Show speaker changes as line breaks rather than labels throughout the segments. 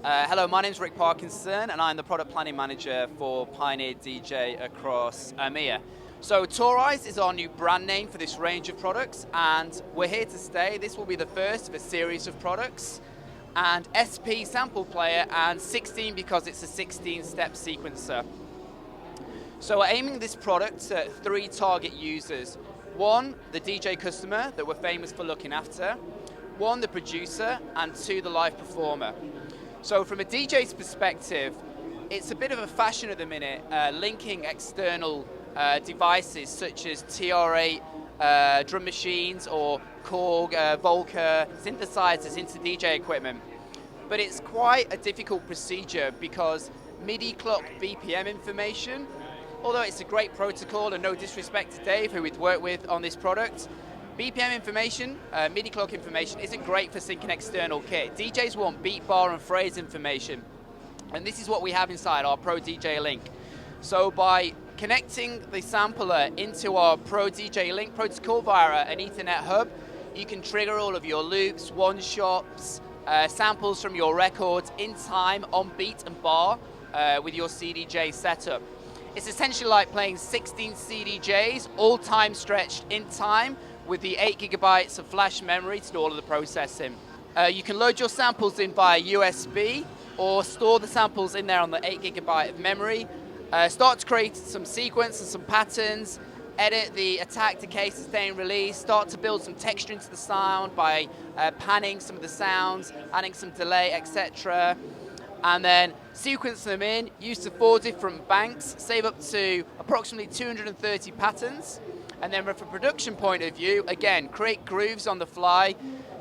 Hello, my name is Rick Parkinson, and I'm the product planning manager for Pioneer DJ across EMEA. So Toraiz is our new brand name for this range of products, and we're here to stay. This will be the first of a series of products, and SP sample player, and 16 because it's a 16-step sequencer. So we're aiming this product at 3 target users. 1, the DJ customer that we're famous for looking after. 1, the producer, and 2, the live performer. So from a DJ's perspective, it's a bit of a fashion at the minute, linking external devices such as TR8 drum machines or Korg, Volca synthesizers into DJ equipment. But it's quite a difficult procedure because MIDI clock BPM information, although it's a great protocol, and no disrespect to Dave, who we'd worked with on this product, BPM information, MIDI clock information isn't great for syncing external kit. DJs want beat bar and phrase information, and this is what we have inside our Pro DJ Link. So by connecting the sampler into our Pro DJ Link protocol via an Ethernet hub, you can trigger all of your loops, one-shots, samples from your records in time, on beat and bar with your CDJ setup. It's essentially like playing 16 CDJs, all time stretched in time, with the 8 GB of flash memory to do all of the processing. You can load your samples in via USB or store the samples in there on the 8 GB of memory. Start to create some sequence and some patterns, edit the attack, decay, sustain, release, start to build some texture into the sound by panning some of the sounds, adding some delay, etc. And then sequence them in, use the 4 different banks, save up to approximately 230 patterns. And then from a production point of view, again, create grooves on the fly,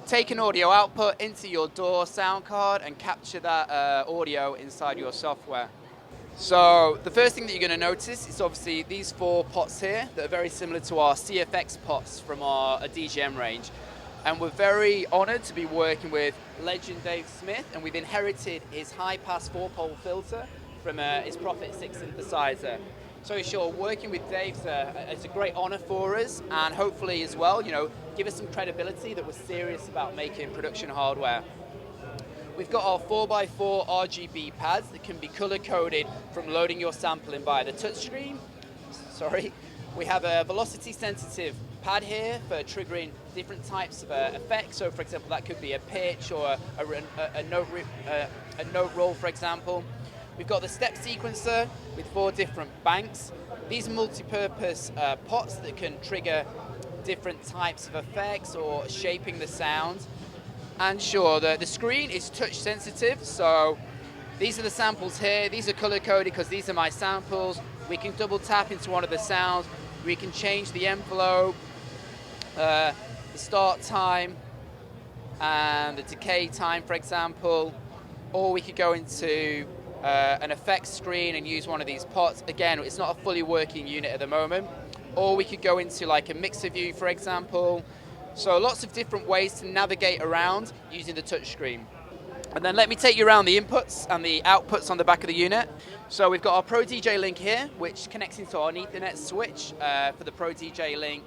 take an audio output into your DAW sound card and capture that audio inside your software. So the first thing that you're going to notice is obviously these 4 pots here that are very similar to our CFX pots from our DGM range. And we're very honored to be working with legend Dave Smith, and we've inherited his high-pass 4-pole filter from his Prophet 6 synthesizer. So sure, working with Dave is a great honor for us, and hopefully as well, give us some credibility that we're serious about making production hardware. We've got our 4x4 RGB pads that can be color-coded from loading your sample in via the touchscreen. We have a velocity-sensitive pad here for triggering different types of effects. So for example, that could be a pitch or a note roll, for example. We've got the step sequencer with 4 different banks. These are multi-purpose pots that can trigger different types of effects or shaping the sound. And sure, the screen is touch sensitive, so these are the samples here. These are color-coded because these are my samples. We can double tap into one of the sounds. We can change the envelope, the start time, and the decay time, for example. Or we could go into an effects screen and use one of these pots. Again, it's not a fully working unit at the moment. Or we could go into like a mixer view, for example. So lots of different ways to navigate around using the touchscreen. And then let me take you around the inputs and the outputs on the back of the unit. So we've got our Pro DJ Link here, which connects into our Ethernet switch for the Pro DJ Link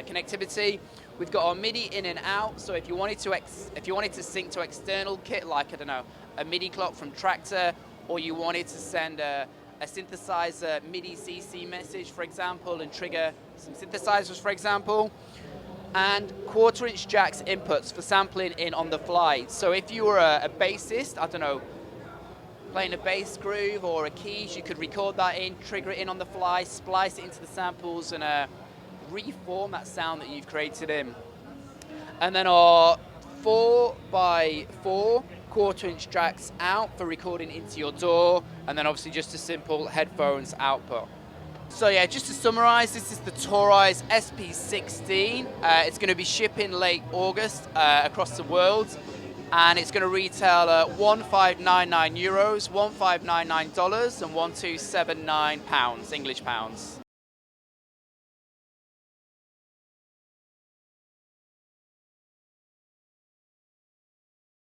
connectivity. We've got our MIDI in and out. So if you wanted to sync to external kit, like a MIDI clock from Traktor, or you wanted to send a synthesizer MIDI CC message, for example, and trigger some synthesizers, for example. And 1/4-inch jacks inputs for sampling in on the fly. So if you were a bassist, playing a bass groove or a keys, you could record that in, trigger it in on the fly, splice it into the samples, and reform that sound that you've created in. And then our 4x4 1/4-inch jacks out for recording into your DAW, and then obviously just a simple headphones output. So yeah, just to summarize, this is the Toraiz SP16. It's going to be shipping late August across the world, and it's going to retail at €1,599, $1,599, and £1,279 English pounds.